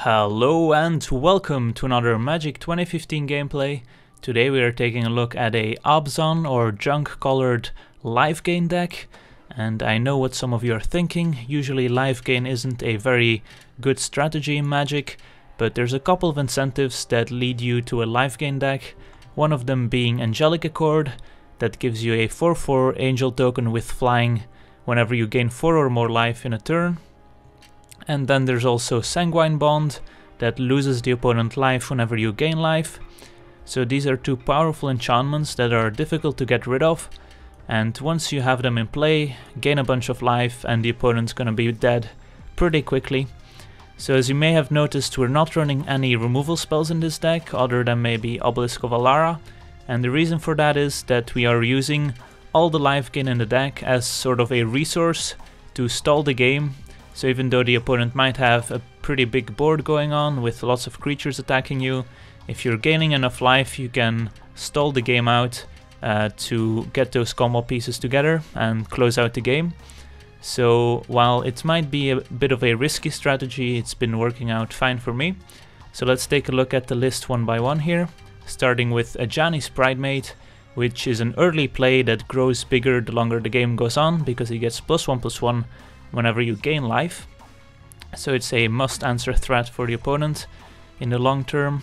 Hello and welcome to another Magic 2015 gameplay. Today we are taking a look at a Abzan or junk colored Lifegain deck. And I know what some of you are thinking. Usually Lifegain isn't a very good strategy in Magic, but there's a couple of incentives that lead you to a Lifegain deck. One of them being Angelic Accord, that gives you a 4/4 angel token with flying whenever you gain 4 or more life in a turn. And then there's also Sylvan Bounty, that loses the opponent life whenever you gain life. So these are two powerful enchantments that are difficult to get rid of, and once you have them in play, gain a bunch of life and the opponent's gonna be dead pretty quickly. So as you may have noticed, we're not running any removal spells in this deck other than maybe Obelisk of Alara, and the reason for that is that we are using all the life gain in the deck as sort of a resource to stall the game. So even though the opponent might have a pretty big board going on with lots of creatures attacking you, if you're gaining enough life you can stall the game out to get those combo pieces together and close out the game. So while it might be a bit of a risky strategy, it's been working out fine for me. So let's take a look at the list one by one here, starting with Ajani's Pridemate, which is an early play that grows bigger the longer the game goes on because he gets +1/+1 whenever you gain life. So it's a must-answer threat for the opponent in the long term.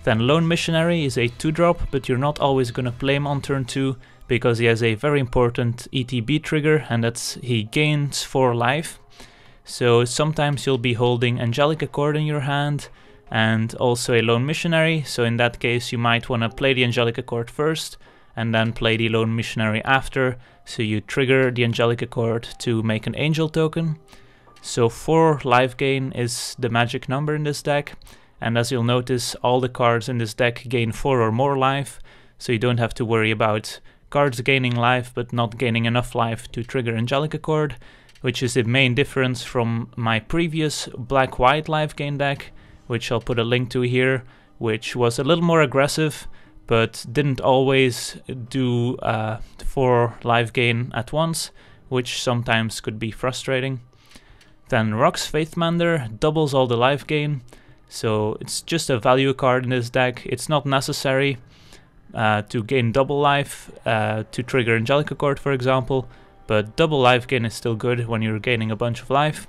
Then Lone Missionary is a 2-drop, but you're not always going to play him on turn 2 because he has a very important ETB trigger, and that's he gains 4 life. So sometimes you'll be holding Angelic Accord in your hand and also a Lone Missionary, so in that case you might want to play the Angelic Accord first and then play the Lone Missionary after, so you trigger the Angelic Accord to make an angel token. So 4 life gain is the magic number in this deck, and as you'll notice, all the cards in this deck gain 4 or more life, so you don't have to worry about cards gaining life but not gaining enough life to trigger Angelic Accord, which is the main difference from my previous black-white life gain deck, which I'll put a link to here, which was a little more aggressive but didn't always do 4 life gain at once, which sometimes could be frustrating. Then Rock's Faithmender doubles all the life gain, so it's just a value card in this deck. It's not necessary to gain double life to trigger Angelic Accord, for example, but double life gain is still good when you're gaining a bunch of life,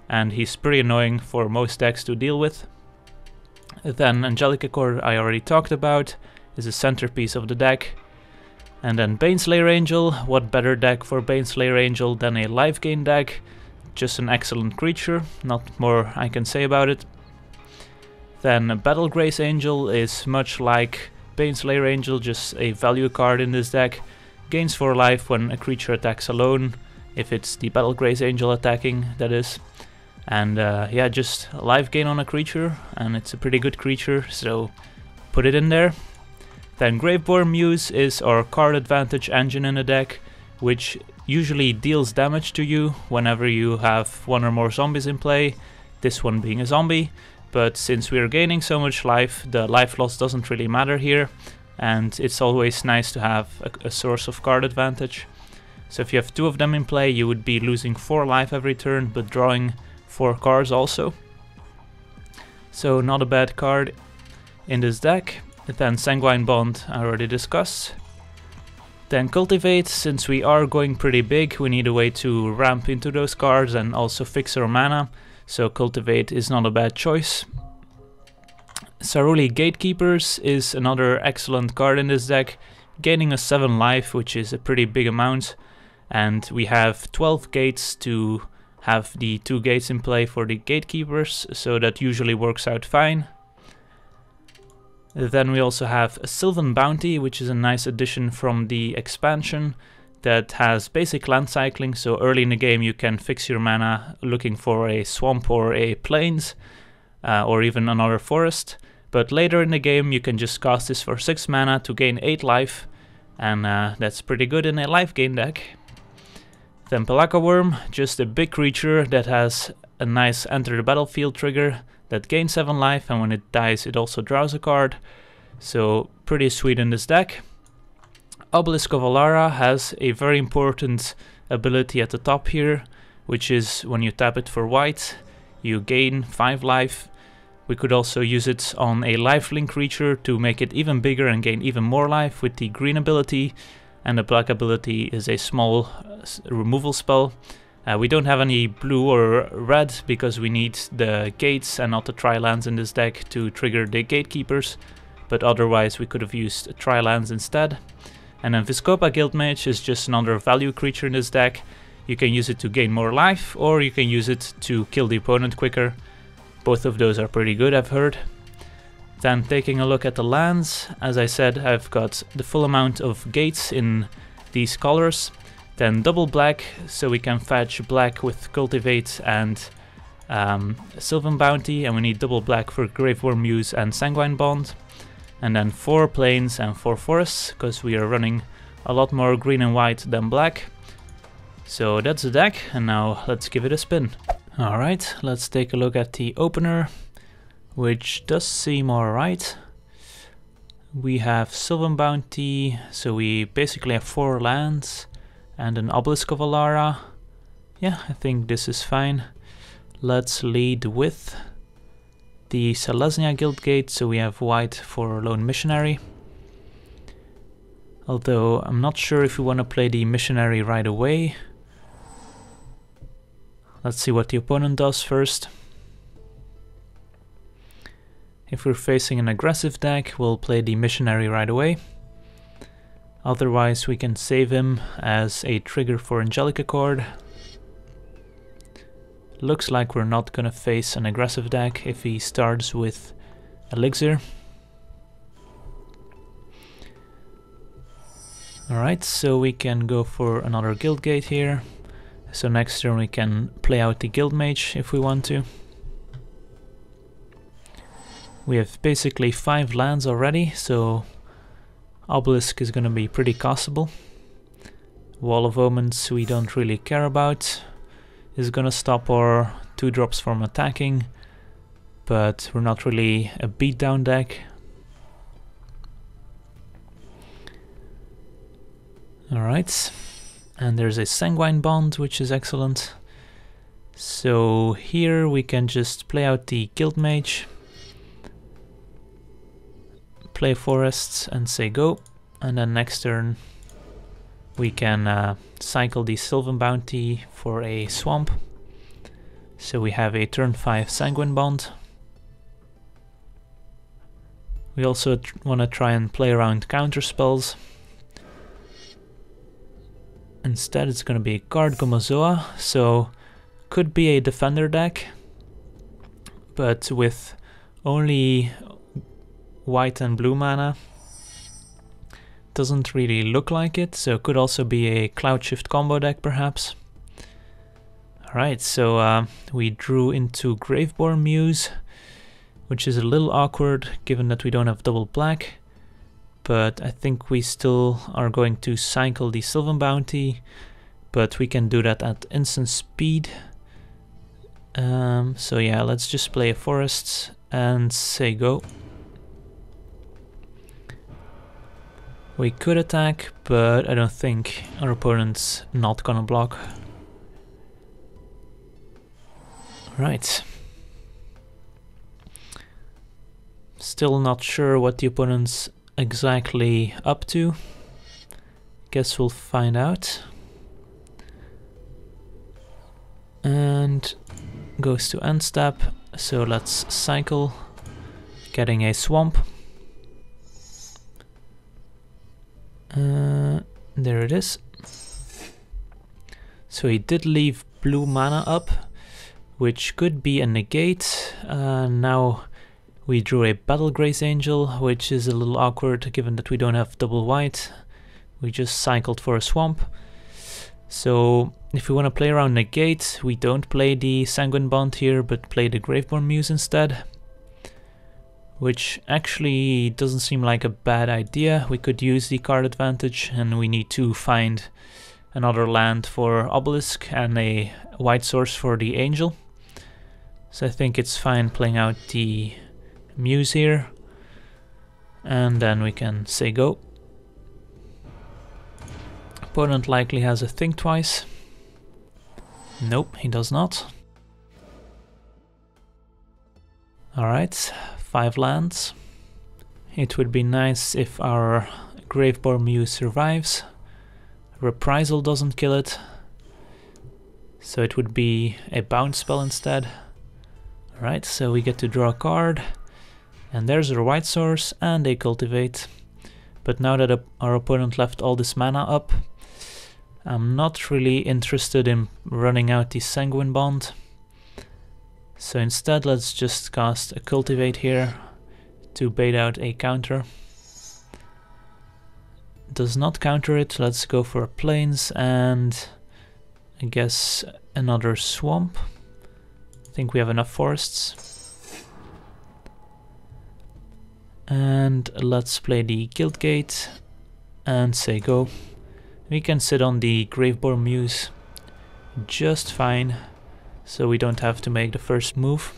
and he's pretty annoying for most decks to deal with. Then Angelic Accord I already talked about, is a centerpiece of the deck. And then Baneslayer Angel, what better deck for Baneslayer Angel than a life gain deck? Just an excellent creature, not more I can say about it. Then Battlegrace Angel is much like Baneslayer Angel, just a value card in this deck. Gains 4 life when a creature attacks alone, if it's the Battlegrace Angel attacking, that is. And yeah, just life gain on a creature, and it's a pretty good creature, so put it in there. Then Graveborn Muse is our card advantage engine in the deck, which usually deals damage to you whenever you have 1 or more zombies in play, this one being a zombie. But since we are gaining so much life, the life loss doesn't really matter here, and it's always nice to have a source of card advantage. So if you have 2 of them in play, you would be losing 4 life every turn, but drawing 4 cards also. So not a bad card in this deck. Then Sanguine Bond I already discussed. Then Cultivate, since we are going pretty big, we need a way to ramp into those cards and also fix our mana, so Cultivate is not a bad choice. Saruli Gatekeepers is another excellent card in this deck, gaining us 7 life, which is a pretty big amount, and we have 12 gates to have the 2 gates in play for the Gatekeepers, so that usually works out fine. Then we also have a Sylvan Bounty, which is a nice addition from the expansion that has basic land cycling, so early in the game you can fix your mana looking for a swamp or a plains, or even another forest. But later in the game you can just cast this for 6 mana to gain 8 life, and that's pretty good in a life gain deck. Then Polakov Worm, just a big creature that has a nice enter the battlefield trigger that gains 7 life, and when it dies it also draws a card, so pretty sweet in this deck. Obelisk of Alara has a very important ability at the top here, which is when you tap it for white, you gain 5 life, We could also use it on a lifelink creature to make it even bigger and gain even more life with the green ability, and the black ability is a small removal spell. We don't have any blue or red because we need the gates and not the tri-lands in this deck to trigger the gatekeepers, but otherwise we could have used tri-lands instead. And then Vizkopa Guildmage is just another value creature in this deck. You can use it to gain more life, or you can use it to kill the opponent quicker. Both of those are pretty good, I've heard. Then taking a look at the lands, as I said, I've got the full amount of gates in these colors. Then double black, so we can fetch black with Cultivate and Sylvan Bounty, and we need double black for Graveworm Muse and Sanguine Bond. And then 4 plains and 4 forests, because we are running a lot more green and white than black. So that's the deck, and now let's give it a spin. Alright, let's take a look at the opener, which does seem alright. We have Sylvan Bounty, so we basically have 4 lands and an Obelisk of Alara. Yeah, I think this is fine. Let's lead with the Selesnya Guildgate, so we have white for Lone Missionary. Although I'm not sure if we want to play the Missionary right away. Let's see what the opponent does first. If we're facing an aggressive deck, we'll play the Missionary right away. Otherwise we can save him as a trigger for Angelic Accord. Looks like we're not gonna face an aggressive deck if he starts with Elixir. Alright, so we can go for another Guildgate here. So next turn we can play out the Guildmage if we want to. We have basically 5 lands already, so Obelisk is gonna be pretty castable. Wall of Omens we don't really care about. Is gonna stop our 2-drops from attacking, but we're not really a beatdown deck. Alright, and there's a Sanguine Bond, which is excellent. So here we can just play out the Guildmage, play forests and say go, and then next turn we can cycle the Sylvan Bounty for a swamp. So we have a turn 5 Sanguine Bond. We also want to try and play around counter spells. Instead it's going to be Guard Gomazoa, so could be a defender deck, but with only white and blue mana. Doesn't really look like it, so could also be a Cloud Shift combo deck perhaps. Alright, so we drew into Graveworm Muse, which is a little awkward given that we don't have double black, but I think we still are going to cycle the Sylvan Bounty, but we can do that at instant speed. So yeah, let's just play a forest and say go. We could attack, but I don't think our opponent's not gonna block. Right. Still not sure what the opponent's exactly up to. Guess we'll find out. And goes to end step, so let's cycle, getting a swamp. There it is. So he did leave blue mana up, which could be a negate. Now we drew a Battle Grace Angel, which is a little awkward given that we don't have double white. We just cycled for a swamp. So if we want to play around negate, we don't play the Sanguine Bond here, but play the Graveworm Muse instead. Which actually doesn't seem like a bad idea. We could use the card advantage, and we need to find another land for Obelisk and a white source for the Angel. So I think it's fine playing out the Muse here, and then we can say go. Opponent likely has a Think Twice. Nope, he does not. Alright, 5 lands. It would be nice if our Graveborn Muse survives. Reprisal doesn't kill it, so it would be a bounce spell instead. Alright, so we get to draw a card, and there's a white source and a cultivate. But now that our opponent left all this mana up, I'm not really interested in running out the Sanguine Bond. So instead let's just cast a cultivate here to bait out a counter. Does not counter it, let's go for plains and I guess another swamp. I think we have enough forests. And let's play the Guildgate and say go. We can sit on the Graveborn Muse just fine, so we don't have to make the first move.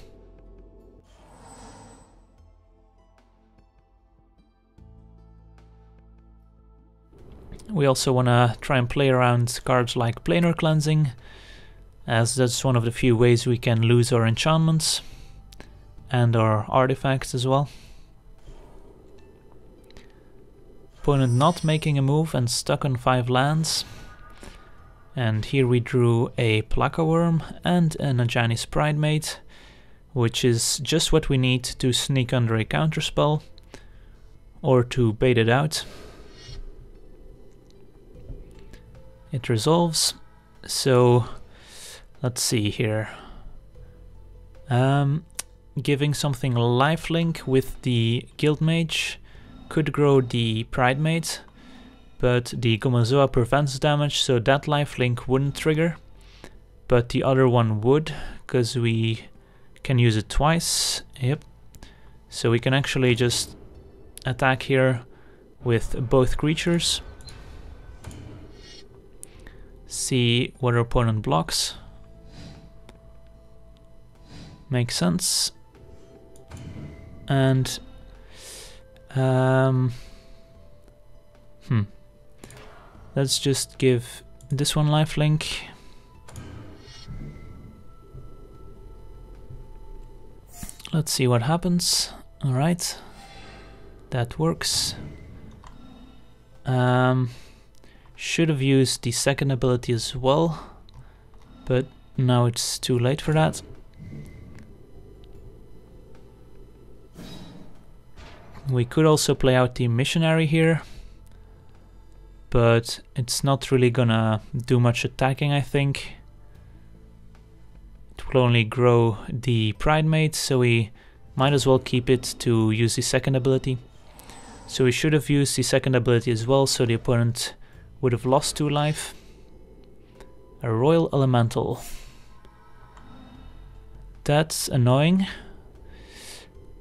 We also want to try and play around cards like Planar Cleansing, as that's one of the few ways we can lose our enchantments and our artifacts as well. Opponent not making a move and stuck on 5 lands. And here we drew a Polakov Worm and an Ajani's Pridemate, which is just what we need to sneak under a counterspell or to bait it out. It resolves, so let's see here. Giving something lifelink with the Guildmage could grow the Pridemate, but the Gomazoa prevents damage, so that lifelink wouldn't trigger, but the other one would, because we can use it twice. Yep. So we can actually just attack here with both creatures. See what our opponent blocks. Makes sense. And let's just give this one lifelink. Let's see what happens. Alright, that works. Should have used the second ability as well, but now it's too late for that. We could also play out the Missionary here, but it's not really gonna do much attacking, I think. It will only grow the Pridemate, so we might as well keep it to use the second ability. So we should have used the second ability as well, so the opponent would have lost 2 life. A Royal Elemental. That's annoying,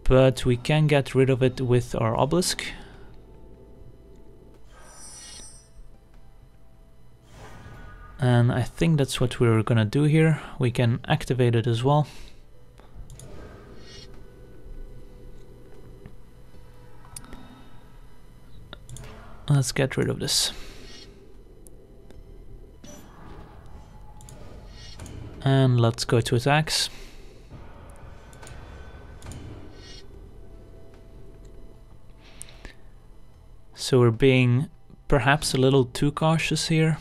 but we can get rid of it with our Obelisk. And I think that's what we're gonna do here. We can activate it as well. Let's get rid of this. And let's go to attacks. So we're being perhaps a little too cautious here,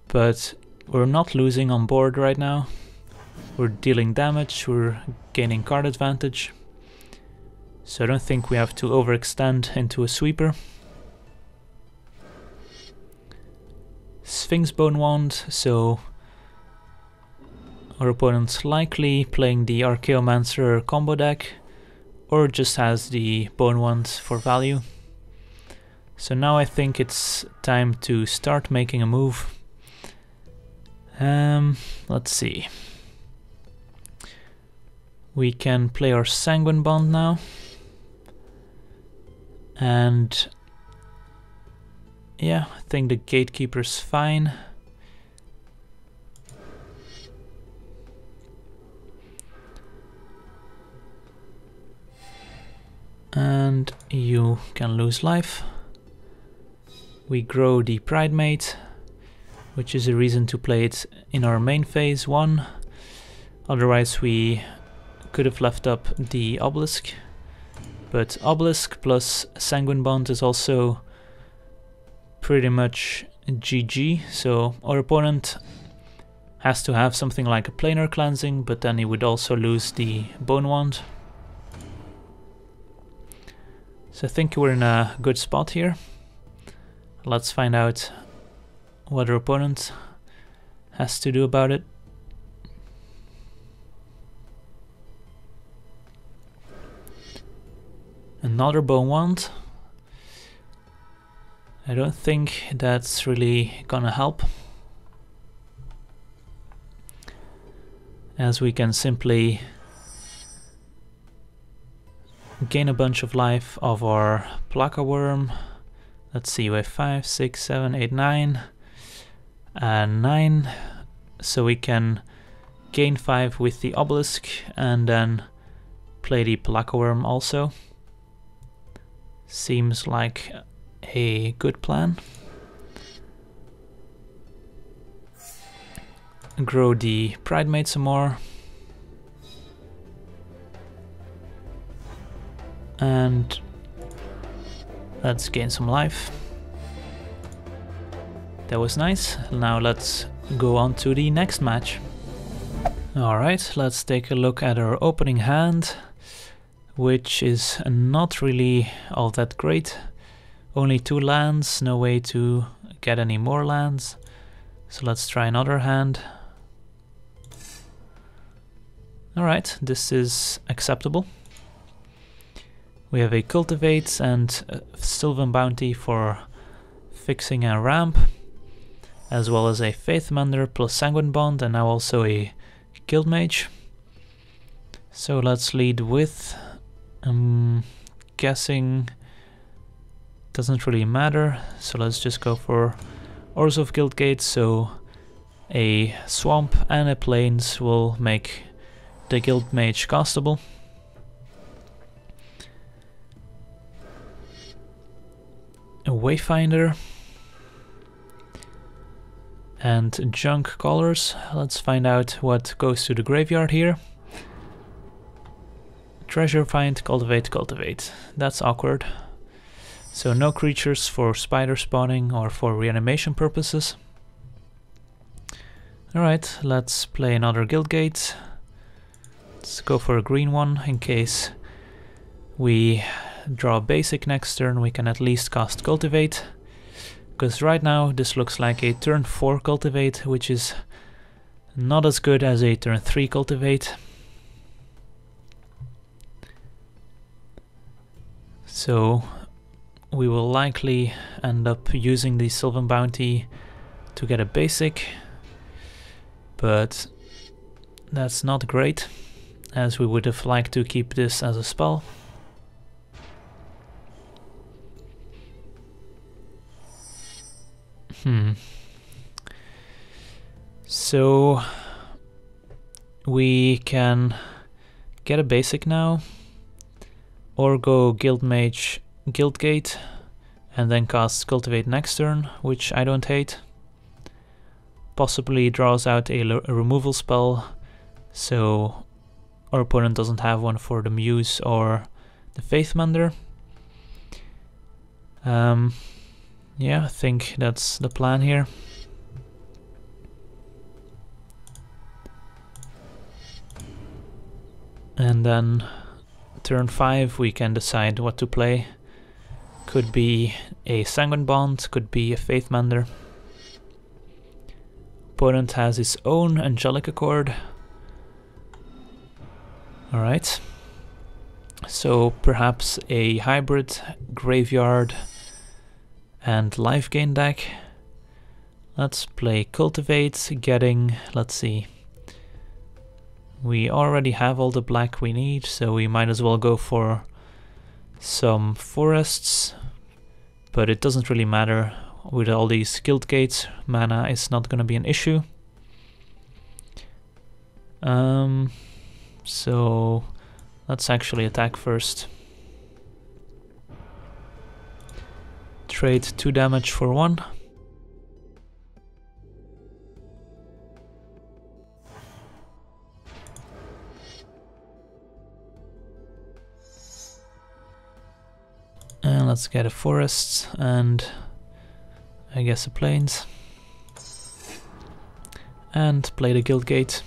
but we're not losing on board right now. We're dealing damage, we're gaining card advantage, so I don't think we have to overextend into a sweeper. Sphinx Bone Wand, so our opponent's likely playing the Archaeomancer combo deck, or just has the Bone Wand for value. So now I think it's time to start making a move. Let's see. We can play our Sanguine Bond now. And yeah, I think the Gatekeeper's fine. And you can lose life. We grow the Pridemate, which is a reason to play it in our main phase 1. Otherwise we could have left up the Obelisk, but Obelisk plus Sanguine Bond is also pretty much GG, so our opponent has to have something like a planar cleansing, but then he would also lose the Bone Wand. So I think we're in a good spot here. Let's find out what our opponent has to do about it. Another Bone Wand. I don't think that's really gonna help, as we can simply gain a bunch of life of our Polakov Worm. Let's see, we have 5, 6, 7, 8, 9, and 9. So we can gain 5 with the Obelisk and then play the Polakov Worm also. Seems like a good plan. Grow the Pridemate some more. And let's gain some life. That was nice. Now let's go on to the next match. Alright, let's take a look at our opening hand, which is not really all that great. Only 2 lands, no way to get any more lands. So let's try another hand. Alright, this is acceptable. We have a Cultivate and a Sylvan Bounty for fixing a ramp, as well as a Faith Mender plus Sanguine Bond, and now also a Guild Mage. So let's lead with, I'm guessing, doesn't really matter, so let's just go for Ores of Guildgate, so a Swamp and a Plains will make the Guild Mage castable. A Wayfinder and Junk Colors. Let's find out what goes to the graveyard here. Treasure Find, Cultivate, Cultivate. That's awkward. So no creatures for spider spawning or for reanimation purposes. Alright, let's play another Guildgate. Let's go for a green one in case we draw basic next turn, we can at least cast Cultivate. Because right now this looks like a turn 4 Cultivate, which is not as good as a turn 3 Cultivate. So we will likely end up using the Sylvan Bounty to get a basic, but that's not great, as we would have liked to keep this as a spell. So we can get a basic now, or go Guild Mage, Guildgate, and then cast Cultivate next turn, which I don't hate. Possibly draws out a removal spell, so our opponent doesn't have one for the Muse or the Faith Mender. Yeah, I think that's the plan here. And then turn 5 we can decide what to play. Could be a Sanguine Bond, could be a Faith Mender. Opponent has his own Angelic Accord. Alright. So perhaps a hybrid graveyard and Lifegain deck. Let's play Cultivate, getting, let's see. We already have all the black we need, so we might as well go for some forests, but it doesn't really matter. With all these Guild Gates, mana is not going to be an issue. So let's actually attack first. Trade 2 damage for 1. Let's get a forest and I guess a plains. And play the guild gate.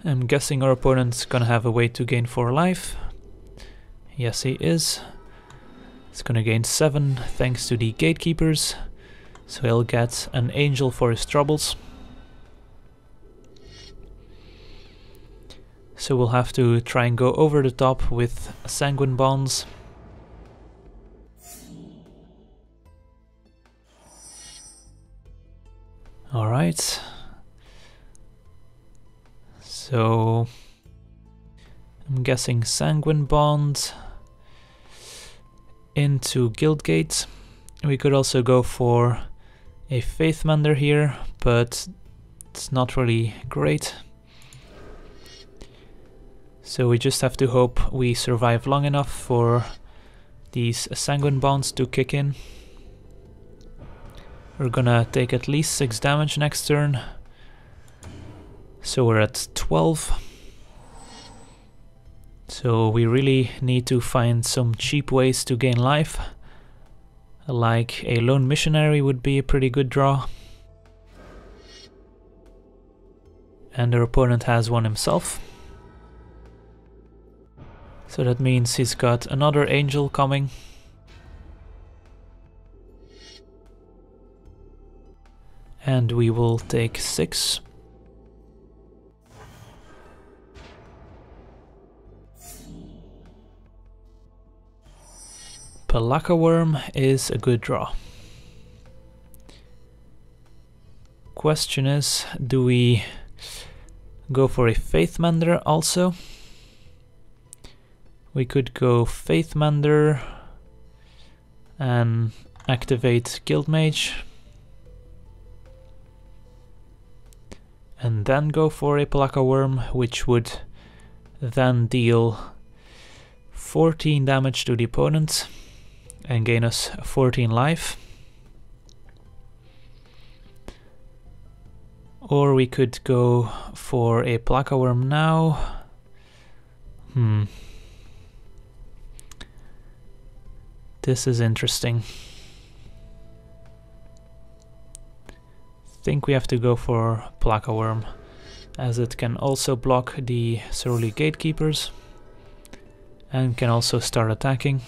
I'm guessing our opponent's gonna have a way to gain 4 life. Yes, he is. He's gonna gain 7 thanks to the gatekeepers, so he'll get an angel for his troubles. So we'll have to try and go over the top with sanguine bonds. Alright. So I'm guessing sanguine bond into Guildgate. We could also go for a Faithmender here, but it's not really great. So we just have to hope we survive long enough for these sanguine bonds to kick in. We're gonna take at least 6 damage next turn. So we're at 12. So we really need to find some cheap ways to gain life. Like a lone missionary would be a pretty good draw. And our opponent has one himself. So that means he's got another angel coming. And we will take 6. Polakov Worm is a good draw. Question is, do we go for a Faithmender also? We could go Faithmender and activate Guildmage. And then go for a Polakov Worm, which would then deal 14 damage to the opponent and gain us 14 life. Or we could go for a Polakov Worm now. This is interesting. I think we have to go for Polakov Worm, as it can also block the Surly Gatekeepers and can also start attacking.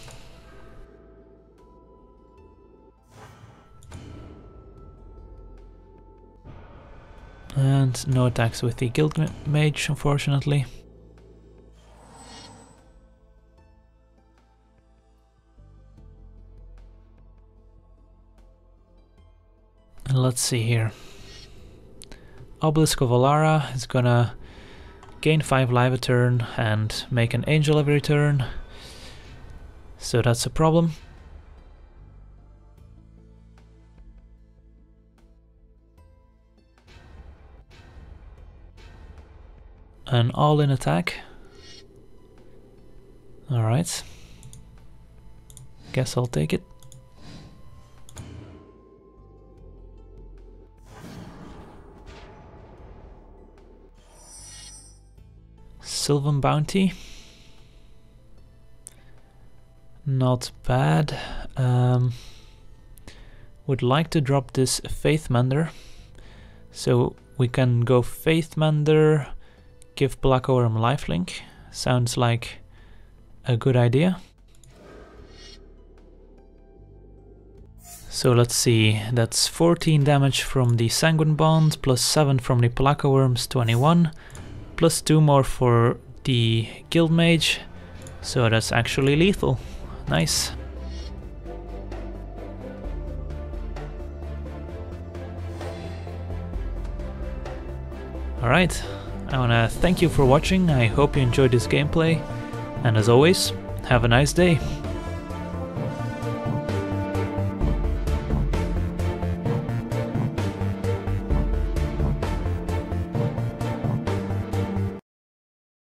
And no attacks with the Guild Mage, unfortunately. And let's see here. Obelisk of Alara is gonna gain 5 life a turn and make an angel every turn. So that's a problem. An all-in attack. Alright. Guess I'll take it. Sylvan Bounty. Not bad. Would like to drop this Faithmender. So we can go Faithmender, give Polakov Worm lifelink. Sounds like a good idea. So let's see, that's 14 damage from the Sanguine Bond, plus 7 from the Polakov Worms, 21, plus 2 more for the Guild Mage, so that's actually lethal. Nice. Alright, I wanna thank you for watching, I hope you enjoyed this gameplay, and as always, have a nice day.